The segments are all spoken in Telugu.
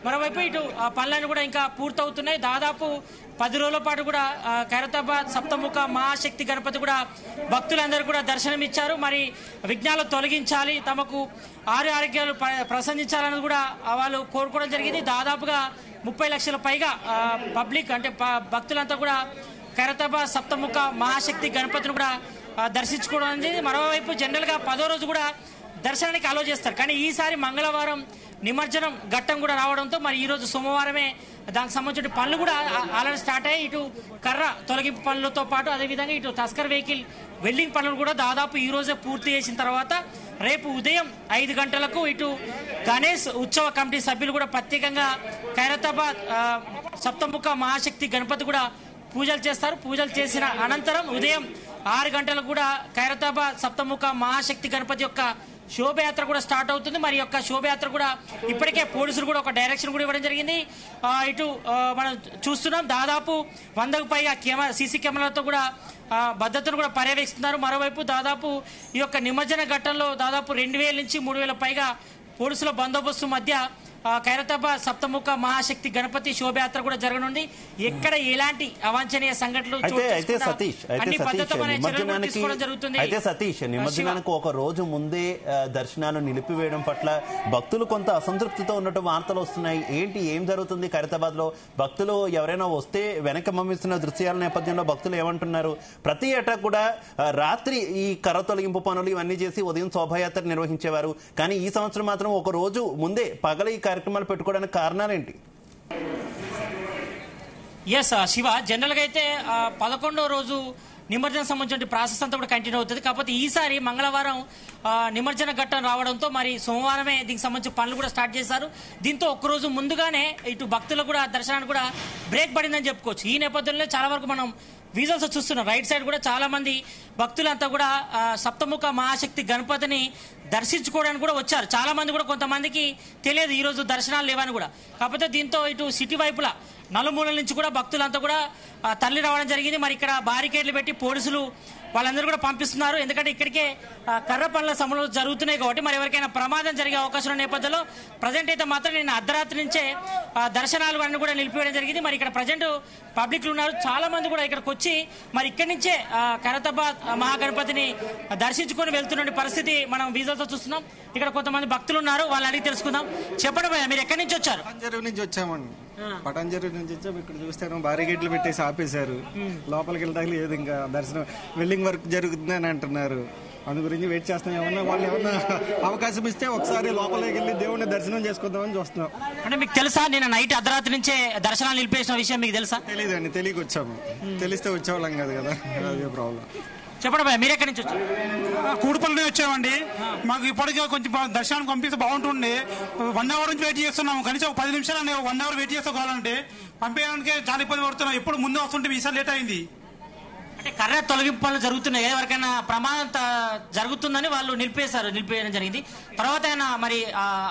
మరోవైపు ఇటు పనులన్నీ కూడా ఇంకా పూర్తవుతున్నాయి. దాదాపు 10 రోజుల పాటు కూడా ఖైరతాబాద్ సప్తముఖ మహాశక్తి గణపతి కూడా భక్తులందరూ కూడా దర్శనమిచ్చారు. మరి విఘ్నాలు తొలగించాలి, తమకు ఆరోగ్యాలు ప్రసందించాలని కూడా వాళ్ళు కోరుకోవడం జరిగింది. దాదాపుగా 30 లక్షల పైగా పబ్లిక్ అంటే భక్తులంతా కూడా ఖైరతాబాద్ సప్తముఖ మహాశక్తి గణపతిని కూడా దర్శించుకోవడం అనేది. మరోవైపు జనరల్గా 10వ రోజు కూడా దర్శనానికి అలో చేస్తారు, కానీ ఈసారి మంగళవారం నిమజ్జనం ఘట్టం కూడా రావడంతో మరి ఈరోజు సోమవారమే దానికి సంబంధించిన పనులు కూడా ఆల్రెడీ స్టార్ట్ అయ్యాయి. ఇటు కర్ర తొలగింపు పనులతో పాటు అదేవిధంగా ఇటు తస్కర్ వెహికల్ వెల్డింగ్ పనులు కూడా దాదాపు ఈ రోజే పూర్తి చేసిన తర్వాత రేపు ఉదయం 5 గంటలకు ఇటు గణేష్ ఉత్సవ కమిటీ సభ్యులు కూడా ప్రత్యేకంగా ఖైరతాబాద్ సప్తముఖ మహాశక్తి గణపతి కూడా పూజలు చేస్తారు. పూజలు చేసిన అనంతరం ఉదయం 6 గంటలకు కూడా ఖైరతాబాద్ సప్తముఖ మహాశక్తి గణపతి యొక్క శోభయాత్ర కూడా స్టార్ట్ అవుతుంది. మరి యొక్క శోభయాత్ర కూడా ఇప్పటికే పోలీసులు కూడా ఒక డైరెక్షన్ కూడా ఇవ్వడం జరిగింది. ఇటు మనం చూస్తున్నాం దాదాపు 100కు పైగా సీసీ కెమెరాలతో కూడా భద్రతను కూడా పర్యవేక్షిస్తున్నారు. మరోవైపు దాదాపు ఈ యొక్క నిమజ్జన ఘట్టంలో దాదాపు 2000 నుంచి 3000 పైగా పోలీసుల బందోబస్తు మధ్య ఖైరతాబాద్ సప్తముఖ మహాశక్తి గణపతి శోభయాత్ర కూడా జరగనుంది. ఎక్కడ ఎలాంటి అవాంఛనీయ సంఘటనలు సతీష్ నిమజ్జనానికి ఒక రోజు ముందే దర్శనాలు నిలిపివేయడం పట్ల భక్తులు కొంత అసంతృప్తితో ఉన్నట్టు వార్తలు వస్తున్నాయి. ఏంటి, ఏం జరుగుతుంది ఖైరతాబాద్ లో? భక్తులు ఎవరైనా వస్తే వెనక మమ్మిస్తున్న దృశ్యాల నేపథ్యంలో భక్తులు ఏమంటున్నారు? ప్రతి ఏటా కూడా రాత్రి ఈ కర్ర తొలగింపు పనులు ఇవన్నీ చేసి ఉదయం శోభాయాత్ర నిర్వహించేవారు, కానీ ఈ సంవత్సరం మాత్రం ఒక రోజు ముందే పగల ఈ కార్యక్రమాలు పెట్టుకోవడానికి కారణాలేంటి? శివ, జనరల్ గా అయితే 11వ రోజు నిమజ్జనం సంబంధించిన ప్రాసెస్ అంతా కూడా కంటిన్యూ అవుతుంది. కాకపోతే ఈసారి మంగళవారం నిమజ్జన ఘట్టం రావడంతో మరి సోమవారమే దీనికి సంబంధించిన పనులు కూడా స్టార్ట్ చేశారు. దీంతో ఒక్కరోజు ముందుగానే ఇటు భక్తులకు కూడా దర్శనానికి కూడా బ్రేక్ పడిందని చెప్పుకోవచ్చు. ఈ నేపథ్యంలో చాలా వరకు మనం విజువల్స్ చూస్తున్నాం. రైట్ సైడ్ కూడా చాలా మంది భక్తులంతా కూడా సప్తముఖ మహాశక్తి గణపతిని దర్శించుకోవడానికి కూడా వచ్చారు. చాలా మంది కూడా కొంతమందికి తెలియదు ఈ రోజు దర్శనాలు లేవని కూడా. కాకపోతే దీంతో ఇటు సిటీ వైపులా నలుమూలల నుంచి కూడా భక్తులంతా కూడా తరలి రావడం జరిగింది. మరి ఇక్కడ బారికేడ్లు పెట్టి పోలీసులు వాళ్ళందరూ కూడా పంపిస్తున్నారు. ఎందుకంటే ఇక్కడికే కర్ర పనుల సమయంలో జరుగుతున్నాయి కాబట్టి మరి ఎవరికైనా ప్రమాదం జరిగే అవకాశం ఉన్న నేపథ్యంలో ప్రజెంట్ అయితే మాత్రం నేను అర్ధరాత్రి నుంచే దర్శనాలు అన్ని కూడా నిలిపివేయడం జరిగింది. మరి ఇక్కడ ప్రజెంట్ పబ్లిక్లు ఉన్నారు, చాలా మంది కూడా ఇక్కడికి వచ్చి మరి ఇక్కడి నుంచే ఖైరతాబాద్ మహాగణపతిని దర్శించుకొని వెళ్తున్న పరిస్థితి మనం విజువల్స్ చూస్తున్నాం. ఇక్కడ కొంతమంది భక్తులు ఉన్నారు, వాళ్ళని అడిగి తెలుసుకుందాం. చెప్పండి భయ్యా, మీరు ఎక్కడి నుంచి వచ్చారు? పటాన్చెరువు నుంచి వచ్చామండి. పటాన్చెరువు నుంచి వచ్చాము. ఇక్కడ చూస్తాను బారిగేట్లు పెట్టేసి ఆపేశారు, లోపలికి వెళ్ళడానికి లేదు. ఇంకా దర్శనం వెల్డింగ్ వర్క్ జరుగుతుంది అని అంటున్నారు. అందు గురించి వెయిట్ చేస్తున్నాం. ఏమన్నా వాళ్ళు ఏమన్నా అవకాశం ఇస్తే ఒకసారి లోపలికి వెళ్ళి దేవుడిని దర్శనం చేసుకుందామని చూస్తున్నాం. అంటే మీకు తెలుసా నేను నైట్ అర్ధరాత్రి నుంచే దర్శనాలు నిలిపేసిన విషయం మీకు తెలుసా? తెలియదండి, తెలియక వచ్చాము. తెలిస్తే వచ్చేవాళ్ళం కాదు కదా, అదే ప్రాబ్లం. చెప్పండి భయ్య, మీరు ఎక్కడి నుంచి వచ్చారు? కూడుపల్లి నుంచి వచ్చామండి. మాకు ఇప్పటికే కొంచెం దర్శనానికి పంపిస్తే బాగుంటుండే. 1 అవర్ నుంచి వెయిట్ చేస్తున్నాము. కనీసం ఒక 10 నిమిషాలు 1 అవర్ వెయిట్ చేసుకోవాలంటే పంపించడానికి చాలా ఇబ్బంది పడుతున్నాం. ఎప్పుడు ముందు వస్తుంటే ఈసారి లేట్ అయింది. అంటే కర్ర తొలగింపు పనులు జరుగుతున్నాయి, ఎవరికైనా ప్రమాదం జరుగుతుందని వాళ్ళు నిలిపేయడం జరిగింది. తర్వాత ఆయన మరి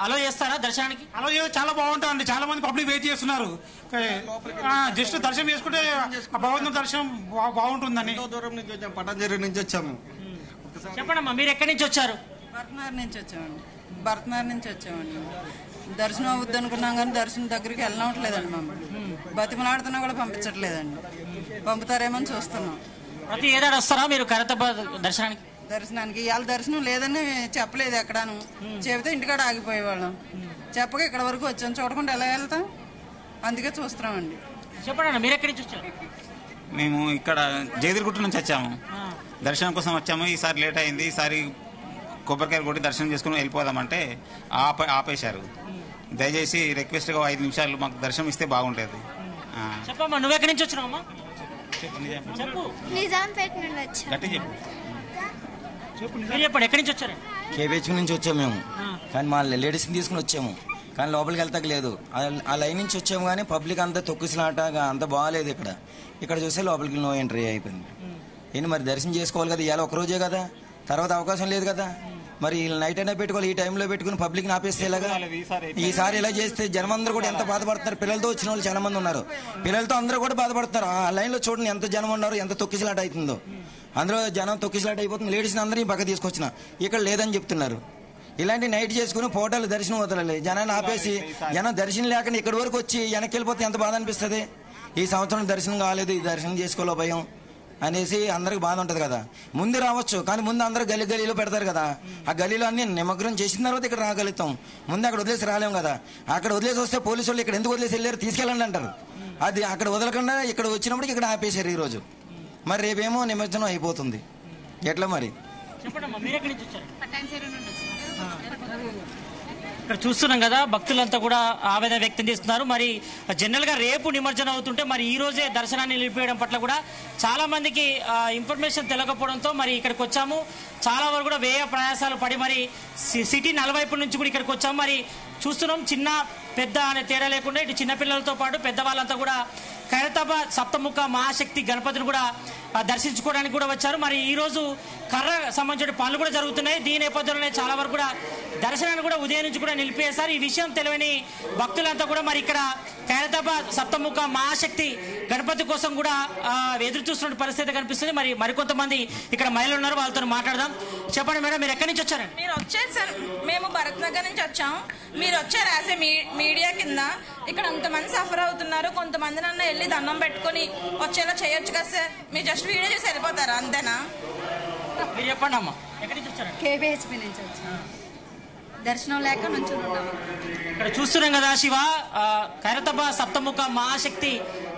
అలో చేస్తారా దర్శనానికి? అలో చేస్తే చాలా బాగుంటుందండి. చాలా మంది పబ్లిక్ వెయిట్ చేస్తున్నారు. జస్ట్ దర్శనం చేసుకుంటే భగవంతుని దర్శనం బాగుంటుందని. దూరం నుంచి వచ్చాము, పటాన్చెరువు నుంచి వచ్చాము. చెప్పండమ్మా, మీరు ఎక్కడి నుంచి వచ్చారు? భరతనగర్ నుంచి వచ్చామండి. దర్శనం అవుద్ది అనుకున్నాం కానీ దర్శనం దగ్గరికి వెళ్ళనట్లేదండి. మమ్మల్ని బతిమలాడుతున్నా కూడా పంపించట్లేదండి. పంపుతారేమని చూస్తున్నాం. ప్రతి ఏడాది వస్తారా మీరు ఖైరతాబాద్ దర్శనానికి? ఇవాళ దర్శనం లేదని చెప్పలేదు ఎక్కడాను. చెబితే ఇంటికాడ ఆగిపోయేవాళ్ళం. చెప్పక ఇక్కడ వరకు వచ్చాం, చూడకుండా ఎలా వెళ్తాం? అందుకే చూస్తున్నామండి. చెప్పండి, మీరు ఎక్కడి నుంచి వచ్చారు? మేము ఇక్కడ జయదిరిగుట్ట నుంచి వచ్చాము. దర్శనం కోసం వచ్చాము. ఈసారి లేట్ అయింది. ఈసారి కొబ్బరికాయలు కొట్టి దర్శనం చేసుకుని వెళ్ళిపోదామంటే ఆపేశారు. దయచేసి రిక్వెస్ట్గా 5 నిమిషాలు మాకు దర్శనం ఇస్తే బాగుంటుంది. చెప్పమ్మా, నువ్వు ఎక్కడి నుంచి వచ్చినావమ్మా? నిజాంపేట నుండి వచ్చాం. చెప్పండి, ఎక్కడి నుంచి వచ్చారు? కేబీహెచ్ నుంచి వచ్చాము మేము. కానీ మా లేడీస్ని తీసుకుని వచ్చాము, కానీ లోపలికి వెళ్తాక లేదు. ఆ లైన్ నుంచి వచ్చాము కానీ పబ్లిక్ అంతా తొక్కిసలాటగా అంత బాగాలేదు. ఇక్కడ చూస్తే లోపలికి నో ఎంట్రీ అయిపోయింది. ఏంటి మరి దర్శనం చేసుకోవాలి కదా, ఇవాళ ఒకరోజే కదా, తర్వాత అవకాశం లేదు కదా. మరి నైట్ అయినా పెట్టుకోవాలి, ఈ టైంలో పెట్టుకుని పబ్లిక్ ఆపేస్తే ఇలాగా. ఈసారి ఇలా చేస్తే జనం అందరూ కూడా ఎంత బాధపడుతున్నారు. పిల్లలతో వచ్చిన వాళ్ళు చాలా మంది ఉన్నారు. పిల్లలతో అందరూ కూడా బాధపడుతున్నారు. ఆ లైన్లో చూడండి ఎంత జనం ఉన్నారు, ఎంత తొక్కిసలాట అవుతుందో. అందులో జనం తొక్కిసలాట అయిపోతుంది. లేడీస్ని అందరినీ పక్క తీసుకొచ్చిన ఇక్కడ లేదని చెప్తున్నారు. ఇలాంటి నైట్ చేసుకుని ఫోటోలు దర్శనం వదలాలి. జనాన్ని ఆపేసి జనం దర్శనం లేకుండా ఇక్కడి వరకు వచ్చి వెనక్కి వెళ్ళిపోతే ఎంత బాధ అనిపిస్తుంది. ఈ సంవత్సరం దర్శనం కాలేదు, ఈ దర్శనం చేసుకోలే భయం అనేసి అందరికి బాధ ఉంటుంది కదా. ముందు రావచ్చు, కానీ ముందు అందరూ గలీలో పెడతారు కదా. ఆ గలీలో అన్ని నిమగ్నం చేసిన తర్వాత ఇక్కడ రాగలుగుతాం. ముందు అక్కడ వదిలేసి రాలేము కదా. అక్కడ వదిలేసి వస్తే పోలీసు వాళ్ళు ఇక్కడ ఎందుకు వదిలేసి వెళ్ళారు, తీసుకెళ్ళండి అంటారు. అది అక్కడ వదలకుండా ఇక్కడ వచ్చినప్పటికి ఇక్కడ ఆపేశారు ఈరోజు. మరి రేపేమో నిమజ్జనం అయిపోతుంది. ఎట్లా మరి? ఇక్కడ చూస్తున్నాం కదా, భక్తులంతా కూడా ఆవేదన వ్యక్తం చేస్తున్నారు. మరి జనరల్ గా రేపు నిమజ్జనం అవుతుంటే మరి ఈ రోజే దర్శనాన్ని నిలిపివేయడం పట్ల కూడా చాలా మందికి ఇన్ఫర్మేషన్ తెలియకపోవడంతో మరి ఇక్కడికి వచ్చాము. చాలా వరకు కూడా వ్యయ ప్రయాసాలు పడి మరి సిటీ నలువైపుల నుంచి కూడా ఇక్కడికి వచ్చాము. మరి చూస్తున్నాం, చిన్న పెద్ద అనే తేడా లేకుండా ఇటు చిన్నపిల్లలతో పాటు పెద్దవాళ్ళంతా కూడా ఖైరతాబాద్ సప్తముఖ మహాశక్తి గణపతిని కూడా దర్శించుకోవడానికి కూడా వచ్చారు. మరి ఈ రోజు కర్ర సంబంధించిన పనులు కూడా జరుగుతున్నాయి. దీని నేపథ్యంలోనే చాలా వరకు కూడా దర్శనాన్ని కూడా ఉదయం నుంచి కూడా నిలిపేశారు. ఈ విషయం తెలియని భక్తులంతా కూడా మరి ఇక్కడ ఖైరతాబాద్ సప్తముఖ మహాశక్తి గణపతి కోసం కూడా ఎదురు చూస్తున్న పరిస్థితి కనిపిస్తుంది. మరి మరికొంతమంది ఇక్కడ మహిళలు ఉన్నారు, వాళ్ళతో మాట్లాడదాం. చెప్పండి మేడం, మీరు ఎక్కడి నుంచి వచ్చారండి? మీరు వచ్చారు సార్, మేము భరత్ నగర్ నుంచి వచ్చాము. మీరు వచ్చారు యాజ్ ఏ మీడియా కింద. ఇక్కడ అంతమంది సఫర్ అవుతున్నారు, కొంతమంది నన్ను వెళ్ళి దండం పెట్టుకుని వచ్చేలా చేయొచ్చు కదా సార్. మీరు జస్ట్ వీడియో చూసి వెళ్ళిపోతారా, అంతేనా? మీరు చెప్పండి అమ్మా, ఎక్కడి నుంచి వచ్చారండి? కేబిహెచ్పి నుంచి వచ్చాము. దర్శనం లేక నుంచి ఉన్నాము. ఇక్కడ చూస్తున్నాం కదా శివ, ఖైరతాబాద్ సప్తముఖ మహాశక్తి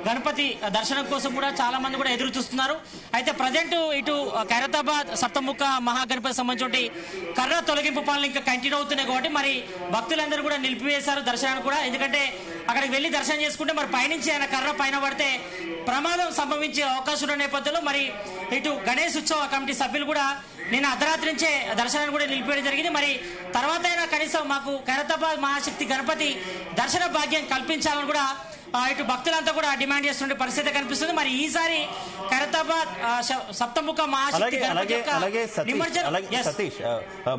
గణపతి దర్శనం కోసం కూడా చాలా మంది కూడా ఎదురు చూస్తున్నారు. అయితే ప్రజెంట్ ఇటు ఖైరతాబాద్ సప్తముఖ మహాగణపతి సంబంధించి కర్ర తొలగింపు పనులు ఇంకా కంటిన్యూ అవుతున్నాయి కాబట్టి మరి భక్తులందరూ కూడా నిలిపివేశారు దర్శనాన్ని కూడా. ఎందుకంటే అక్కడికి వెళ్లి దర్శనం చేసుకుంటే మరి పైనుంచి ఆయన కర్ర పైన పడితే ప్రమాదం సంభవించే అవకాశం ఉన్న నేపథ్యంలో మరి ఇటు గణేష్ ఉత్సవ కమిటీ సభ్యులు కూడా నిన్న అర్ధరాత్రి నుంచే దర్శనాన్ని కూడా నిలిపివేయడం జరిగింది. మరి తర్వాత అయినా కనీసం మాకు ఖైరతాబాద్ మహాశక్తి గణపతి దర్శన భాగ్యం కల్పించాలని కూడా ఇటు భక్తులంతా కూడా డిమాండ్ చేస్తుండే పరిస్థితి కనిపిస్తుంది. మరి ఈసారి ఖైరతాబాద్ సప్తముఖ మహాశక్తి సతీష్,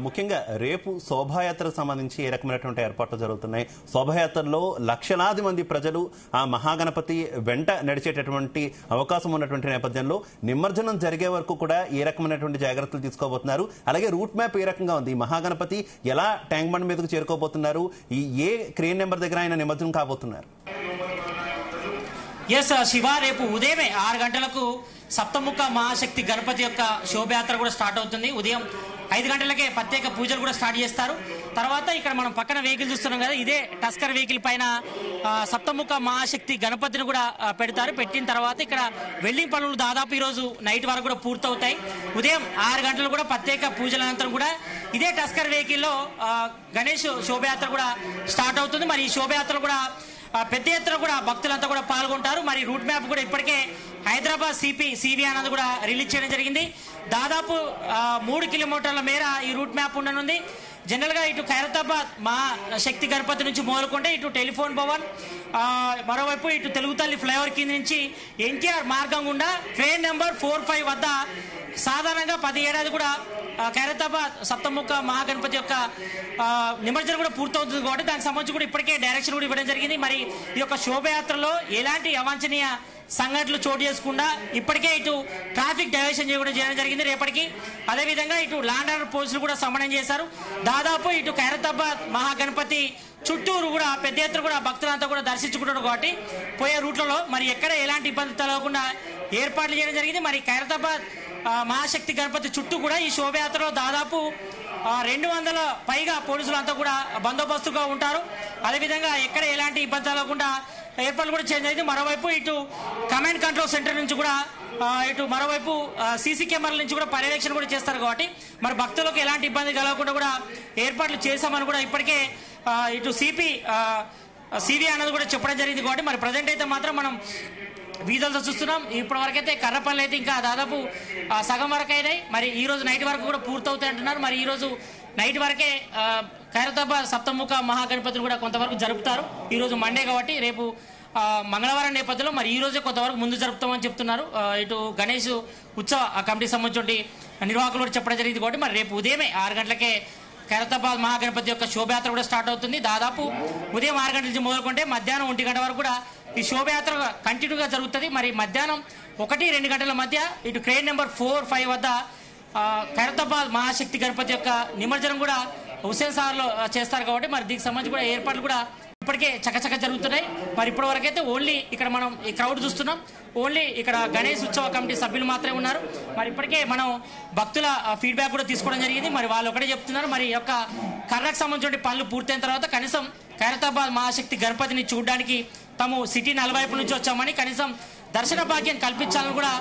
ముఖ్యంగా రేపు శోభాయాత్రకు సంబంధించి ఏ రకమైనటువంటి ఏర్పాట్లు జరుగుతున్నాయి? శోభాయాత్రలో లక్షలాది మంది ప్రజలు ఆ మహాగణపతి వెంట నడిచేటటువంటి అవకాశం ఉన్నటువంటి నేపథ్యంలో నిమజ్జనం జరిగే వరకు కూడా ఏ రకమైనటువంటి జాగ్రత్తలు తీసుకోబోతున్నారు? అలాగే రూట్ మ్యాప్ ఏ రకంగా ఉంది? మహాగణపతి ఎలా ట్యాంక్ బండ్ మీదకు చేరుకోబోతున్నారు? ఏ క్రేన్ నెంబర్ దగ్గర ఆయన నిమజ్జనం కాబోతున్నారు? ఎస్ శివ, రేపు ఉదయమే 6 గంటలకు సప్తముఖ మహాశక్తి గణపతి యొక్క శోభయాత్ర కూడా స్టార్ట్ అవుతుంది. ఉదయం 5 గంటలకే ప్రత్యేక పూజలు కూడా స్టార్ట్ చేస్తారు. తర్వాత ఇక్కడ మనం పక్కన వెహికల్ చూస్తున్నాం కదా, ఇదే టస్కర్ వెహికల్ పైన సప్తముఖ మహాశక్తి గణపతిని కూడా పెడతారు. పెట్టిన తర్వాత ఇక్కడ వెల్డింగ్ పనులు దాదాపు ఈరోజు నైట్ వరకు కూడా పూర్తవుతాయి. ఉదయం 6 గంటలు కూడా ప్రత్యేక పూజల అనంతరం కూడా ఇదే టస్కర్ వెహికల్లో గణేష్ శోభయాత్ర కూడా స్టార్ట్ అవుతుంది. మరి ఈ శోభయాత్ర కూడా పెద్ద ఎత్తున కూడా భక్తులంతా కూడా పాల్గొంటారు. మరి రూట్ మ్యాప్ కూడా ఇప్పటికే హైదరాబాద్ సివి అన్నది కూడా రిలీజ్ చేయడం జరిగింది. దాదాపు 3 కిలోమీటర్ల మేర ఈ రూట్ మ్యాప్ ఉండనుంది. జనరల్ గా ఇటు ఖైరతాబాద్ మహాశక్తి గణపతి నుంచి మొదలుకుంటే ఇటు టెలిఫోన్ భవన్, మరోవైపు ఇటు తెలుగు తల్లి ఫ్లైఓవర్ కింద నుంచి ఎన్టీఆర్ మార్గం గుండా ట్రైన్ నెంబర్ 45 వద్ద సాధారణంగా 10 ఏడాది కూడా ఖైరతాబాద్ సప్తముఖ మహాగణపతి యొక్క నిమజ్జనం కూడా పూర్తవుతుంది కాబట్టి దానికి సంబంధించి కూడా ఇప్పటికే డైరెక్షన్ కూడా ఇవ్వడం జరిగింది. మరి ఈ యొక్క శోభయాత్రలో ఎలాంటి అవాంఛనీయ సంఘటనలు చోటు చేసుకుండా ఇప్పటికే ఇటు ట్రాఫిక్ డైవర్షన్ చేయడం జరిగింది రేపటికి. అదేవిధంగా ఇటు ల్యాండ్ ఆర్డర్ పోలీసులు కూడా సమన్వయం చేశారు. దాదాపు ఇటు ఖైరతాబాద్ మహాగణపతి చుట్టూరు కూడా పెద్ద ఎత్తున కూడా భక్తులంతా కూడా దర్శించుకుంటారు కాబట్టి పోయే రూట్లలో మరి ఎక్కడ ఎలాంటి ఇబ్బంది తలగకుండా ఏర్పాట్లు చేయడం జరిగింది. మరి ఖైరతాబాద్ మహాశక్తి గణపతి చుట్టూ కూడా ఈ శోభయాత్రలో దాదాపు 200 పైగా పోలీసులు అంతా కూడా బందోబస్తుగా ఉంటారు. అదేవిధంగా ఎక్కడ ఎలాంటి ఇబ్బంది కలగకుండా ఏర్పాట్లు కూడా చేయడం జరిగింది. మరోవైపు ఇటు కమాండ్ కంట్రోల్ సెంటర్ నుంచి కూడా ఇటు మరోవైపు సీసీ కెమెరాల నుంచి కూడా పర్యవేక్షణ కూడా చేస్తారు కాబట్టి మరి భక్తులకు ఎలాంటి ఇబ్బంది కలగకుండా కూడా ఏర్పాట్లు చేశామని కూడా ఇప్పటికే ఇటు సివి అన్నది కూడా చెప్పడం జరిగింది. కాబట్టి మరి ప్రజెంట్ అయితే మాత్రం మనం వీధులతో చూస్తున్నాం. ఇప్పటి వరకు అయితే కర్ర పనులు అయితే ఇంకా దాదాపు సగం వరకు అయినాయి. మరి ఈ రోజు నైట్ వరకు కూడా పూర్తవుతాయి అంటున్నారు. మరి ఈ రోజు నైట్ వరకే ఖైరతాబాద్ సప్తముఖ మహాగణపతిని కూడా కొంతవరకు జరుపుతారు. ఈ రోజు మండే కాబట్టి రేపు మంగళవారం నేపథ్యంలో మరి ఈ రోజే కొంతవరకు ముందు జరుపుతామని చెప్తున్నారు. ఇటు గణేష్ ఉత్సవ కమిటీ సంబంధించి నిర్వాహకులు కూడా చెప్పడం జరిగింది. కాబట్టి మరి రేపు ఉదయమే 6 గంటలకే ఖైరతాబాద్ మహాగణపతి యొక్క శోభయాత్ర కూడా స్టార్ట్ అవుతుంది. దాదాపు ఉదయం 6 గంటల నుంచి మొదలుకుంటే మధ్యాహ్నం 1 గంట వరకు కూడా ఈ శోభయాత్ర కంటిన్యూగా జరుగుతుంది. మరి మధ్యాహ్నం 1-2 గంటల మధ్య ఇటు క్రేన్ నెంబర్ 4-5 వద్ద ఖైరతాబాద్ మహాశక్తి గణపతి యొక్క నిమజ్జనం కూడా హుస్సేన్ సాగర్ లో చేస్తారు కాబట్టి మరి దీనికి సంబంధించి కూడా ఏర్పాట్లు కూడా ఇప్పటికే చకచక జరుగుతున్నాయి. మరి ఇప్పటి వరకు అయితే ఓన్లీ ఇక్కడ మనం ఈ క్రౌడ్ చూస్తున్నాం, ఓన్లీ ఇక్కడ గణేష్ ఉత్సవ కమిటీ సభ్యులు మాత్రమే ఉన్నారు. మరి ఇప్పటికే మనం భక్తుల ఫీడ్బ్యాక్ కూడా తీసుకోవడం జరిగింది. మరి వాళ్ళు ఒకటే చెప్తున్నారు, మరి యొక్క కర్రకు సంబంధించిన పనులు పూర్తయిన తర్వాత కనీసం ఖైరతాబాద్ మహాశక్తి గణపతిని చూడడానికి తాము సిటీ నలువైపు నుంచి వచ్చామని కనీసం దర్శన భాగ్యం కల్పించాలని కూడా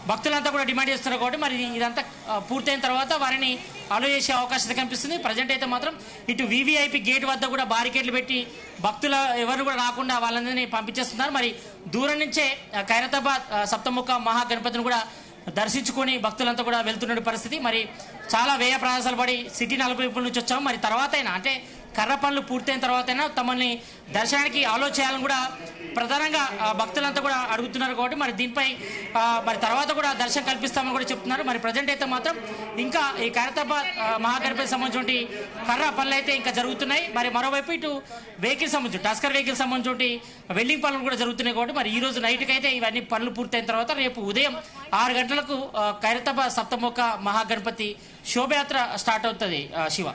భక్తులంతా కూడా డిమాండ్ చేస్తున్నారు. కాబట్టి మరి ఇదంతా పూర్తయిన తర్వాత వారిని అలో చేసే అవకాశం కనిపిస్తుంది. ప్రజెంట్ అయితే మాత్రం ఇటు వివిఐపి గేట్ వద్ద కూడా బారికేడ్లు పెట్టి భక్తుల ఎవరు కూడా రాకుండా వాళ్ళందరినీ పంపించేస్తున్నారు. మరి దూరం నుంచే ఖైరతాబాద్ సప్తముఖ మహాగణపతిని కూడా దర్శించుకొని భక్తులంతా కూడా వెళ్తున్న పరిస్థితి. మరి చాలా వ్యయ ప్రయాసాలు పడి సిటీ నలువైపుల నుంచి వచ్చాము. మరి తర్వాత అయినా అంటే కర్ర పనులు పూర్తయిన తర్వాతైనా తమల్ని దర్శనానికి ఆలోచించాలని కూడా ప్రధానంగా భక్తులంతా కూడా అడుగుతున్నారు. కాబట్టి మరి దీనిపై మరి తర్వాత కూడా దర్శనం కల్పిస్తామని కూడా చెప్తున్నారు. మరి ప్రజెంట్ అయితే మాత్రం ఇంకా ఈ ఖైరతాబాద్ మహాగణపతి సంబంధించిన కర్ర పనులు అయితే ఇంకా జరుగుతున్నాయి. మరి మరోవైపు ఇటు వెహికల్ సంబంధించి టస్కర్ వెహికల్ సంబంధించి వెల్డింగ్ పనులు కూడా జరుగుతున్నాయి. కాబట్టి మరి ఈ రోజు నైట్కి అయితే ఇవన్నీ పనులు పూర్తయిన తర్వాత రేపు ఉదయం 6 గంటలకు ఖైరతాబాద్ సప్తముఖ మహాగణపతి శోభయాత్ర స్టార్ట్ అవుతుంది. శివ.